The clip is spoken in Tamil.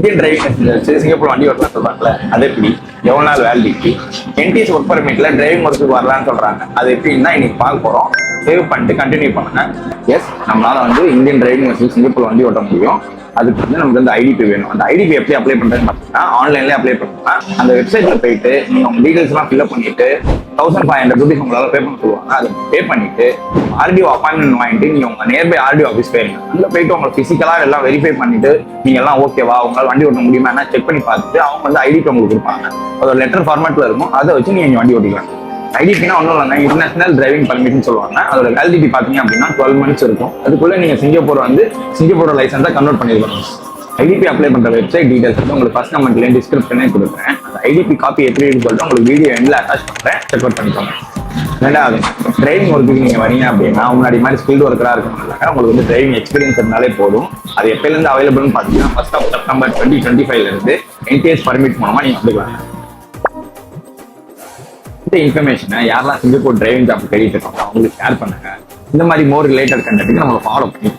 இந்தியன் டிரைவிங் வச்சு சிங்கப்பூர் வண்டி ஓட்டலாம் சொல்றாங்கல்ல, அது எப்படி, எவ்வளவு நாள் வேலிடிட்டி, என்டிஎஸ் ஒர்க் பர்மிட்ல டிரைவிங் ஒர்க்கு வரலான்னு சொல்றாங்க, அது எப்படின்னா இன்னைக்கு பார்க்க போறோம். சேவ் பண்ணிட்டு கண்டினியூ பண்ணுங்க. எஸ், நம்மளால வந்து இந்தியன் டிரைவிங் வச்சு சிங்கப்பூர் வண்டி ஓட்ட முடியும். அதுக்கு வந்து நமக்கு வந்து ஐடிபி வேணும். அந்த ஐடிபி எப்படி அப்ளை பண்றதுன்னு பார்த்தீங்கன்னா ஆன்லைன்லேயே அப்ளை பண்ணுங்க. அந்த வெப்சைட்ல போயிட்டு நீங்க உங்க டீடைல்ஸ் எல்லாம் ஃபில்அப் பண்ணிட்டு 1500 rupees உங்களால பே பண்ண சொல்லுவாங்க. அதை பே பண்ணிட்டு ஆர்டிஓ அப்பாயின்மெண்ட் வாங்கிட்டு நீங்க உங்க நியர்பை ஆர்டிஓ ஆஃபீஸ் போயிருங்க. அங்க போயிட்டு உங்களை பிசிக்கலா எல்லாம் வெரிஃபை பண்ணிட்டு நீங்க எல்லாம் ஓகேவா, உங்களால் வண்டி ஓட்ட முடியுமா என்ன செக் பண்ணி பார்த்துட்டு அவங்க வந்து ஐடிபி உங்களுக்கு கொடுப்பாங்க. அதோட லெட்டர் ஃபார்மேட்ல இருக்கும். அதை வச்சு நீங்க வண்டி ஓட்டிக்கலாம். ஐடிபினா ஒன்றும் இல்லைங்க, இன்டர்நேஷனல் டிரைவிங் பர்மிட்னு சொல்லுவாங்க. அதோட வேலிடிட்டி பார்த்தீங்க அப்படின்னா 12 months இருக்கும். அதுக்குள்ள நீங்க சிங்கப்பூர் வந்து சிங்கப்பூரோட லைசன்ஸை கன்வெர்ட் பண்ணிருக்கணும். ஐடிபி அப்ளை பண்ற வெப்சைட் டீடைல்ஸ் வந்து உங்களுக்கு ஃபர்ஸ்ட் கமெண்ட்ல டிஸ்கிரிப்ஷனே கொடுக்குறேன். அந்த ஐடிபி காப்பி எப்படி சொல்லிட்டு உங்களுக்கு வீடியோ எண்ட்ல அட்டாச் பண்றேன், செக் அவுட் பண்ணிக்கோங்க. ரெண்டாவது, டிரைவிங் ஒர்க்குக்கு நீங்க வரீங்க அப்படின்னா முன்னாடி மாதிரி ஸ்கில்டு ஒர்க்கரா இருக்கணும்னாக்க உங்களுக்கு வந்து டிரைவிங் எக்ஸ்பீரியன்ஸ் இருந்தாலே போதும். அது எப்பயில இருந்து அவைலபிள்னு பாத்தீங்கன்னா 1 September 2025 இருந்து என்டிஎஸ் பர்மிட் மூலமா நீங்க வந்துக்கலாம். இந்த இன்ஃபர்மேஷனை யாரெல்லாம் சிங்கப்பூர் டிரைவிங் ஜாப் தேடிட்டு இருக்காங்க அவங்களுக்கு ஷேர் பண்ணுங்க. இந்த மாதிரி மோர் ரிலேட்டட் கண்டென்ட்டுக்கு நம்மளை ஃபாலோ பண்ணி